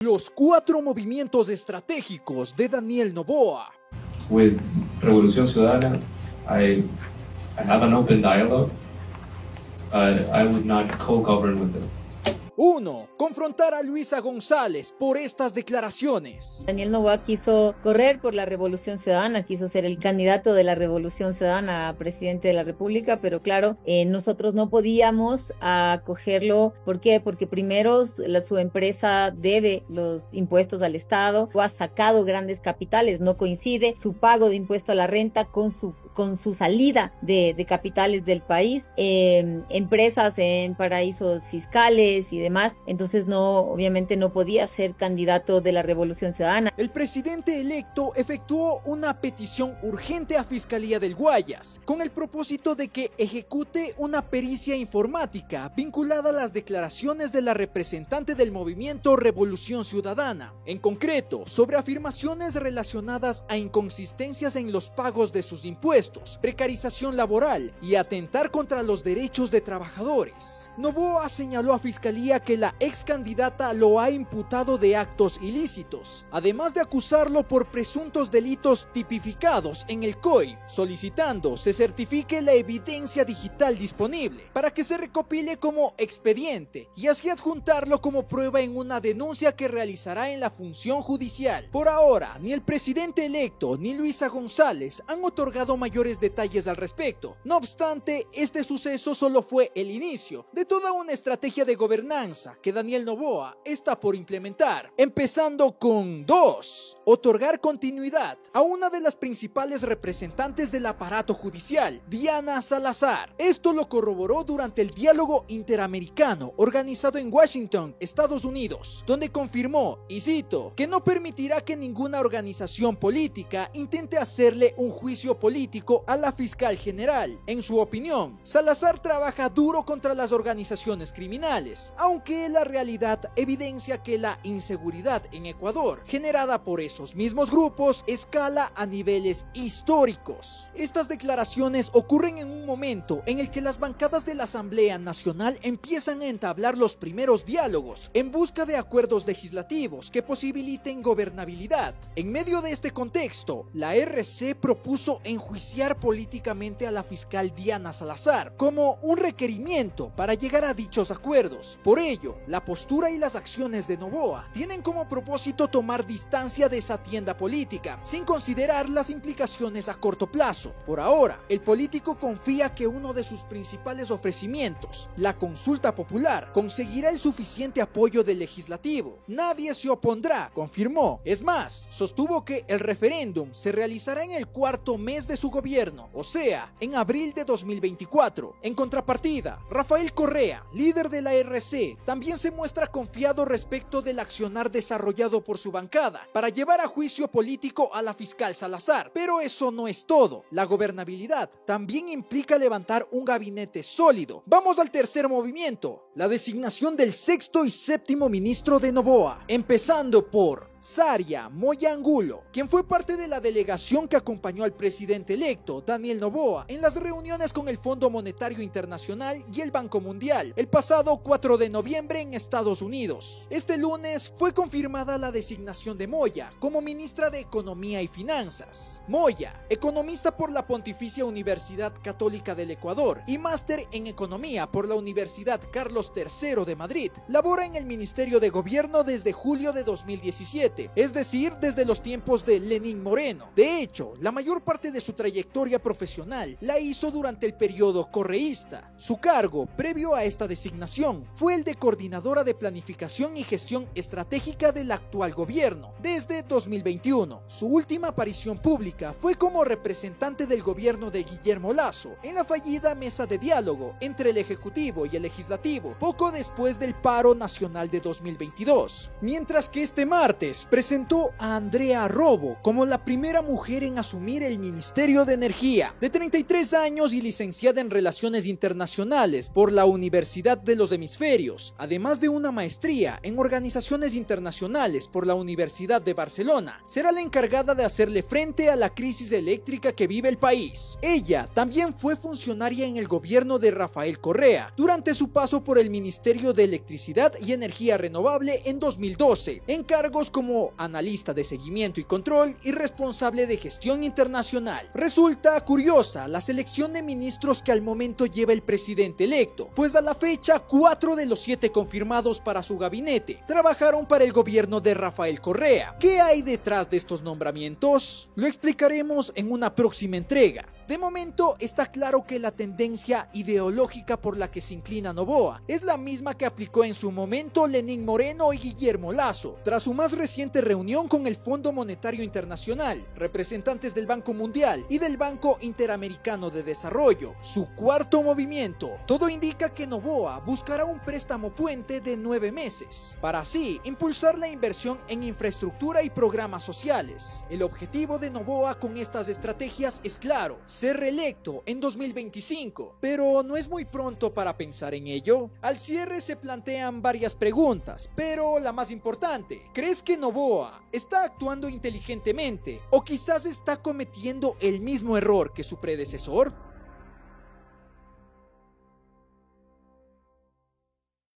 Los 4 movimientos estratégicos de Daniel Noboa. With Revolución Ciudadana, I have an open dialogue, but I would not co-govern with them. 1. Confrontar a Luisa González por estas declaraciones. Daniel Noboa quiso correr por la Revolución Ciudadana, quiso ser el candidato de la Revolución Ciudadana a presidente de la República, pero claro, nosotros no podíamos acogerlo. ¿Por qué? Porque primero su empresa debe los impuestos al Estado, ha sacado grandes capitales, no coincide su pago de impuesto a la renta con su salida de capitales del país, empresas en paraísos fiscales y demás. Entonces obviamente no podía ser candidato de la Revolución Ciudadana. El presidente electo efectuó una petición urgente a Fiscalía del Guayas con el propósito de que ejecute una pericia informática vinculada a las declaraciones de la representante del movimiento Revolución Ciudadana, en concreto sobre afirmaciones relacionadas a inconsistencias en los pagos de sus impuestos, precarización laboral y atentar contra los derechos de trabajadores. Noboa señaló a Fiscalía que la ex candidata lo ha imputado de actos ilícitos, además de acusarlo por presuntos delitos tipificados en el COI, solicitando se certifique la evidencia digital disponible para que se recopile como expediente y así adjuntarlo como prueba en una denuncia que realizará en la función judicial. Por ahora, ni el presidente electo ni Luisa González han otorgado mayores detalles al respecto. No obstante, este suceso solo fue el inicio de toda una estrategia de gobernanza que Daniel Noboa está por implementar, empezando con 2. Otorgar continuidad a una de las principales representantes del aparato judicial, Diana Salazar. Esto lo corroboró durante el diálogo interamericano organizado en Washington, Estados Unidos, donde confirmó, y cito, que no permitirá que ninguna organización política intente hacerle un juicio político a la fiscal general. En su opinión, Salazar trabaja duro contra las organizaciones criminales, aunque la realidad evidencia que la inseguridad en Ecuador, generada por esos mismos grupos, escala a niveles históricos. Estas declaraciones ocurren en un momento en el que las bancadas de la Asamblea Nacional empiezan a entablar los primeros diálogos en busca de acuerdos legislativos que posibiliten gobernabilidad. En medio de este contexto, la RC propuso enjuiciar políticamente a la fiscal Diana Salazar como un requerimiento para llegar a dichos acuerdos. Por ello, la postura y las acciones de Noboa tienen como propósito tomar distancia de esa tienda política, sin considerar las implicaciones a corto plazo. Por ahora, el político confía que uno de sus principales ofrecimientos, la consulta popular, conseguirá el suficiente apoyo del legislativo. Nadie se opondrá, confirmó. Es más, sostuvo que el referéndum se realizará en el 4º mes de su gobierno, o sea, en abril de 2024. En contrapartida, Rafael Correa, líder de la RC, también se muestra confiado respecto del accionar desarrollado por su bancada para llevar a juicio político a la fiscal Salazar. Pero eso no es todo. La gobernabilidad también implica levantar un gabinete sólido. Vamos al tercer movimiento, la designación del 6º y 7º ministro de Noboa, empezando por Saria Moya Angulo, quien fue parte de la delegación que acompañó al presidente electo Daniel Noboa en las reuniones con el Fondo Monetario Internacional y el Banco Mundial el pasado 4 de noviembre en Estados Unidos. Este lunes fue confirmada la designación de Moya como ministra de Economía y Finanzas. Moya, economista por la Pontificia Universidad Católica del Ecuador y máster en Economía por la Universidad Carlos III de Madrid, labora en el Ministerio de Gobierno desde julio de 2017, es decir, desde los tiempos de Lenín Moreno. De hecho, la mayor parte de su trayectoria profesional la hizo durante el periodo correísta. Su cargo, previo a esta designación, fue el de coordinadora de planificación y gestión estratégica del actual gobierno, desde 2021. Su última aparición pública fue como representante del gobierno de Guillermo Lasso en la fallida mesa de diálogo entre el Ejecutivo y el Legislativo, poco después del paro nacional de 2022. Mientras que este martes Forbes presentó a Andrea Robo como la primera mujer en asumir el Ministerio de Energía. De 33 años y licenciada en Relaciones Internacionales por la Universidad de los Hemisferios, además de una maestría en Organizaciones Internacionales por la Universidad de Barcelona, será la encargada de hacerle frente a la crisis eléctrica que vive el país. Ella también fue funcionaria en el gobierno de Rafael Correa durante su paso por el Ministerio de Electricidad y Energía Renovable en 2012, en cargos como analista de seguimiento y control y responsable de gestión internacional. Resulta curiosa la selección de ministros que al momento lleva el presidente electo, pues a la fecha 4 de los 7 confirmados para su gabinete trabajaron para el gobierno de Rafael Correa. ¿Qué hay detrás de estos nombramientos? Lo explicaremos en una próxima entrega. De momento está claro que la tendencia ideológica por la que se inclina Noboa es la misma que aplicó en su momento Lenín Moreno y Guillermo Lasso, tras su más reciente reunión con el Fondo Monetario Internacional, representantes del Banco Mundial y del Banco Interamericano de Desarrollo, su cuarto movimiento. Todo indica que Noboa buscará un préstamo puente de 9 meses, para así impulsar la inversión en infraestructura y programas sociales. El objetivo de Noboa con estas estrategias es claro: ser reelecto en 2025, pero ¿no es muy pronto para pensar en ello? Al cierre se plantean varias preguntas, pero la más importante, ¿crees que Noboa está actuando inteligentemente o quizás está cometiendo el mismo error que su predecesor?